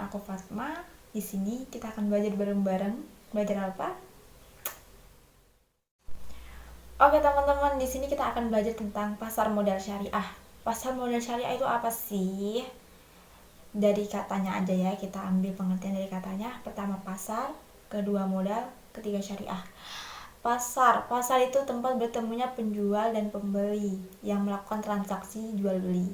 aku Fatma. Di sini kita akan belajar bareng-bareng. Belajar apa? Oke teman-teman, di sini kita akan belajar tentang pasar modal syariah. Pasar modal syariah itu apa sih? Dari katanya aja ya, kita ambil pengertian dari katanya. Pertama pasar, kedua modal, ketiga syariah. Pasar itu tempat bertemunya penjual dan pembeli yang melakukan transaksi jual beli.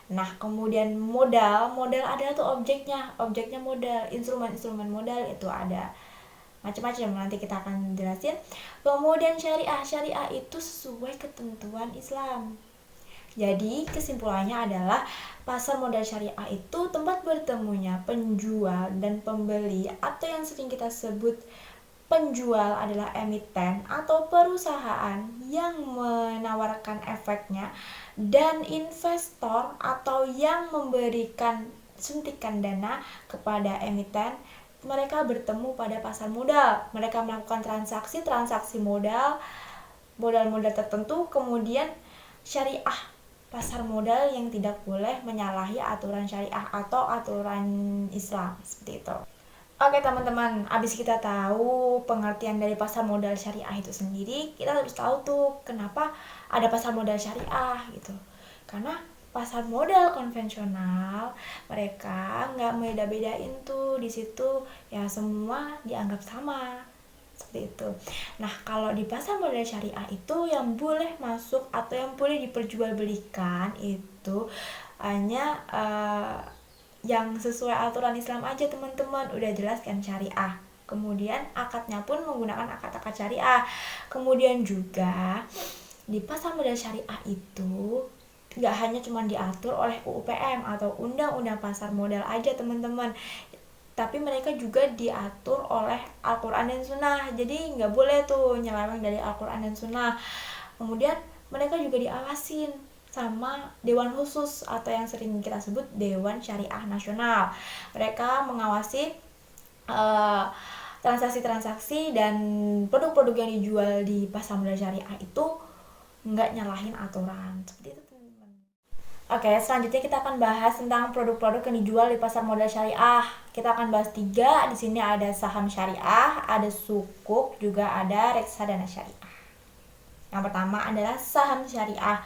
Nah, kemudian modal adalah tuh objeknya modal, instrumen modal itu ada macam-macam, nanti kita akan jelasin. Kemudian syariah itu sesuai ketentuan Islam. Jadi kesimpulannya adalah pasar modal syariah itu tempat bertemunya penjual dan pembeli, atau yang sering kita sebut penjual adalah emiten atau perusahaan yang menawarkan efeknya, dan investor atau yang memberikan suntikan dana kepada emiten. Mereka bertemu pada pasar modal. Mereka melakukan transaksi modal tertentu. Kemudian syariah, pasar modal yang tidak boleh menyalahi aturan syariah atau aturan Islam, seperti itu. Oke teman-teman, abis kita tahu pengertian dari pasar modal syariah itu sendiri, kita harus tahu tuh kenapa ada pasar modal syariah gitu. Karena pasar modal konvensional mereka nggak beda-bedain tuh, di situ ya semua dianggap sama, seperti itu. Nah, kalau di pasar modal syariah itu yang boleh masuk atau yang boleh diperjualbelikan itu hanya yang sesuai aturan Islam aja teman-teman. Udah jelas kan, syariah. Kemudian akadnya pun menggunakan akad-akad syariah. Kemudian juga di pasar modal syariah itu nggak hanya cuma diatur oleh UUPM atau Undang-Undang Pasar Modal aja teman-teman, tapi mereka juga diatur oleh Al-Quran dan Sunnah. Jadi nggak boleh tuh nyeleweng dari Al-Quran dan Sunnah. Kemudian mereka juga diawasin sama Dewan Khusus atau yang sering kita sebut Dewan Syariah Nasional. Mereka mengawasi transaksi-transaksi dan produk-produk yang dijual di pasar modal syariah itu nggak nyalahin aturan, seperti itu teman-teman. Oke, selanjutnya kita akan bahas tentang produk-produk yang dijual di pasar modal syariah. Kita akan bahas 3. Di sini ada saham syariah, ada sukuk, juga ada reksadana syariah. Yang pertama adalah saham syariah.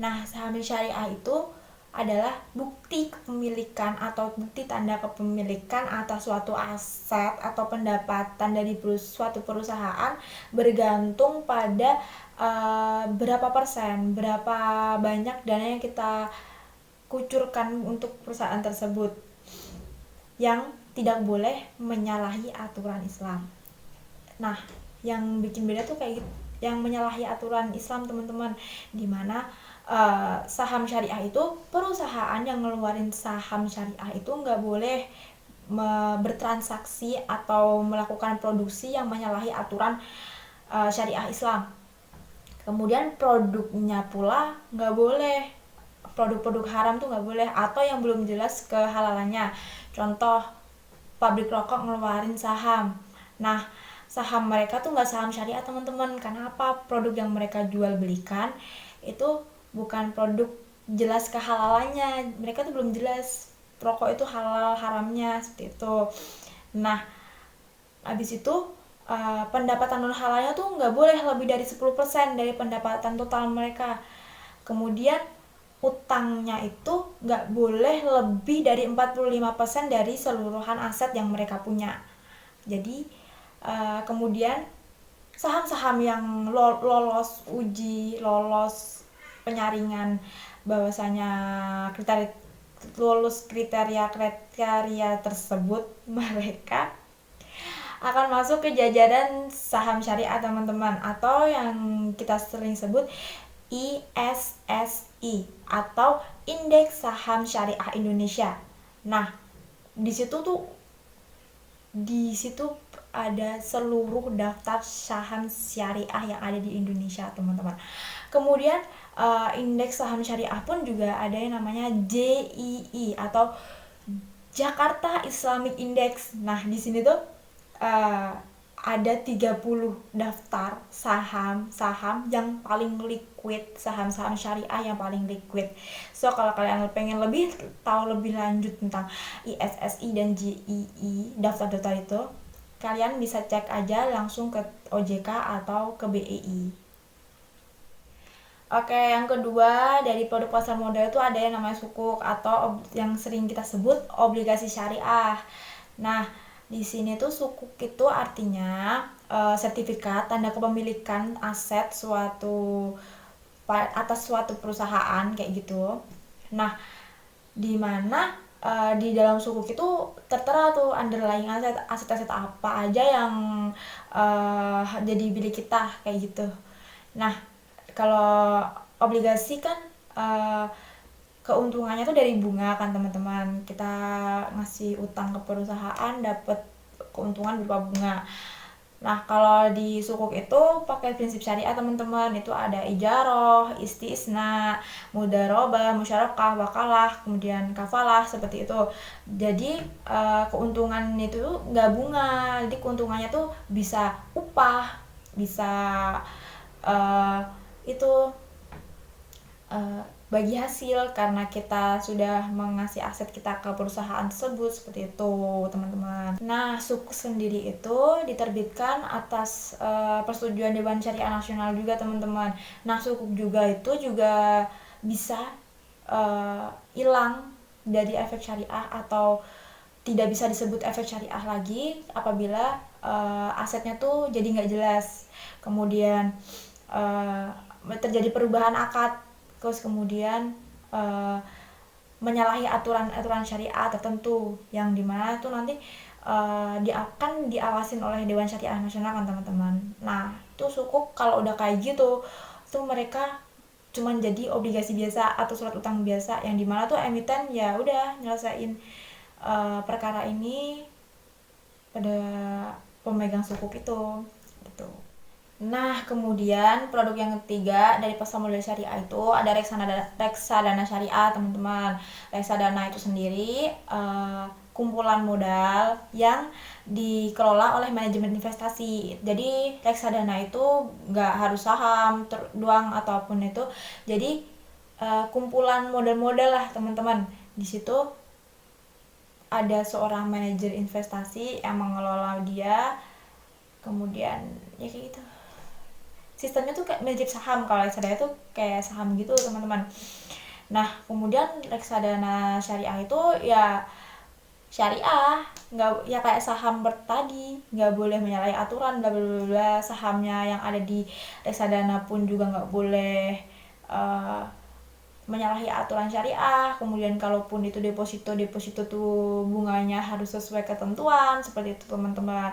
Nah, saham syariah itu adalah bukti kepemilikan atau bukti tanda kepemilikan atas suatu aset atau pendapatan dari suatu perusahaan, bergantung pada berapa persen, berapa banyak dana yang kita kucurkan untuk perusahaan tersebut, yang tidak boleh menyalahi aturan Islam. Nah, yang bikin beda tuh kayak gitu, yang menyalahi aturan Islam teman-teman, dimana saham syariah itu perusahaan yang ngeluarin saham syariah itu nggak boleh bertransaksi atau melakukan produksi yang menyalahi aturan syariah Islam. Kemudian produknya pula nggak boleh, produk-produk haram tuh nggak boleh, atau yang belum jelas kehalalannya. Contoh, pabrik rokok ngeluarin saham. Nah, saham mereka tuh nggak saham syariah teman-teman. Karena apa? Produk yang mereka jual belikan itu bukan produk jelas kehalalannya. Mereka tuh belum jelas rokok itu halal haramnya, seperti itu. Nah, habis itu pendapatan non halalnya tuh nggak boleh lebih dari 10% dari pendapatan total mereka. Kemudian utangnya itu nggak boleh lebih dari 45% dari seluruhan aset yang mereka punya. Jadi kemudian saham-saham yang lolos uji, lolos penyaringan bahwasanya lulus kriteria tersebut, mereka akan masuk ke jajaran saham syariah teman-teman, atau yang kita sering sebut ISSI atau Indeks Saham Syariah Indonesia. Nah, di situ ada seluruh daftar saham syariah yang ada di Indonesia teman-teman. Kemudian indeks saham syariah pun juga ada yang namanya JII atau Jakarta Islamic Index. Nah, di sini tuh ada 30 daftar saham-saham yang paling liquid, saham-saham syariah yang paling liquid. So kalau kalian pengen tahu lebih lanjut tentang ISSI dan GII, daftar-daftar itu, kalian bisa cek aja langsung ke OJK atau ke BEI. Oke, yang kedua dari produk pasar modal itu ada yang namanya sukuk atau yang sering kita sebut obligasi syariah. Nah, di sini tuh sukuk itu artinya sertifikat tanda kepemilikan aset atas suatu perusahaan kayak gitu. Nah, di mana di dalam sukuk itu tertera tuh underlying aset apa aja yang jadi milik kita kayak gitu. Nah, kalau obligasi kan keuntungannya tuh dari bunga kan teman-teman, kita ngasih utang ke perusahaan dapat keuntungan berupa bunga. Nah kalau di sukuk itu pakai prinsip syariah teman-teman, itu ada ijaroh, istisna, mudarobah, musyarakah, wakalah, kemudian kafalah, seperti itu. Jadi keuntungan itu nggak bunga, jadi keuntungannya tuh bisa upah, bisa itu bagi hasil karena kita sudah mengasih aset kita ke perusahaan tersebut, seperti itu teman-teman. Nah sukuk sendiri itu diterbitkan atas persetujuan Dewan Syariah Nasional juga teman-teman. Nah sukuk juga itu juga bisa hilang dari efek syariah atau tidak bisa disebut efek syariah lagi apabila asetnya tuh jadi nggak jelas, kemudian terjadi perubahan akad, terus kemudian menyalahi aturan syariah tertentu yang dimana tuh nanti akan diawasin oleh Dewan Syariah Nasional kan teman-teman. Nah itu sukuk kalau udah kayak gitu tuh mereka cuman jadi obligasi biasa atau surat utang biasa yang dimana tuh emiten ya udah nyelesain perkara ini pada pemegang sukuk itu gitu. Nah, kemudian produk yang ketiga dari pasar modal syariah itu ada reksadana syariah, teman-teman. Reksadana itu sendiri kumpulan modal yang dikelola oleh manajemen investasi. Jadi reksadana itu nggak harus saham doang ataupun itu. Jadi kumpulan modal-modal lah, teman-teman. Di situ ada seorang manajer investasi yang mengelola dia, kemudian ya kayak gitu. Sistemnya tuh kayak mirip saham, kalau reksadana itu kayak saham gitu teman-teman. Nah kemudian reksadana syariah itu ya syariah, nggak ya kayak saham tadi, nggak boleh menyalahi aturan bla bla bla. Sahamnya yang ada di reksadana pun juga nggak boleh menyalahi aturan syariah. Kemudian kalaupun itu deposito tuh bunganya harus sesuai ketentuan, seperti itu teman-teman.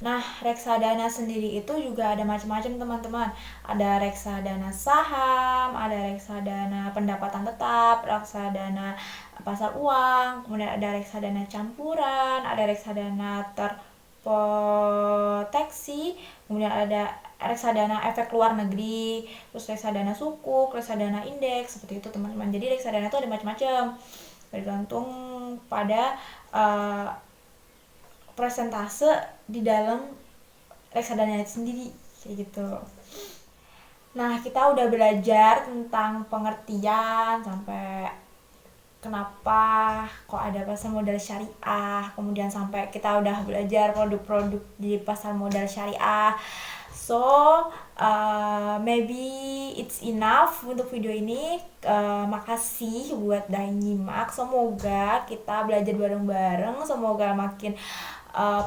Nah, reksadana sendiri itu juga ada macam-macam teman-teman. Ada reksadana saham, ada reksadana pendapatan tetap, reksadana pasar uang, kemudian ada reksadana campuran, ada reksadana terproteksi, kemudian ada reksadana efek luar negeri, terus reksadana sukuk, reksadana indeks, seperti itu teman-teman. Jadi reksadana itu ada macam-macam, bergantung pada persentase di dalam reksadana itu sendiri kayak gitu. Nah kita udah belajar tentang pengertian sampai kenapa kok ada pasar modal syariah, kemudian sampai kita udah belajar produk-produk di pasar modal syariah. So maybe it's enough untuk video ini. Makasih buat udah nyimak, semoga kita belajar bareng-bareng, semoga makin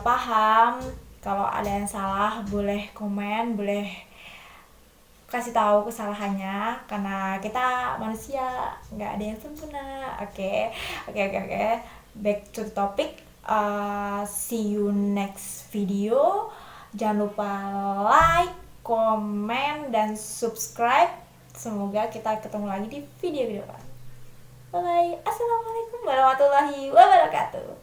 paham. Kalau ada yang salah boleh komen, boleh kasih tahu kesalahannya, karena kita manusia nggak ada yang sempurna. Oke. Back to the topic. See you next video. Jangan lupa like, komen, dan subscribe. Semoga kita ketemu lagi di video depan. Bye bye. Assalamualaikum warahmatullahi wabarakatuh.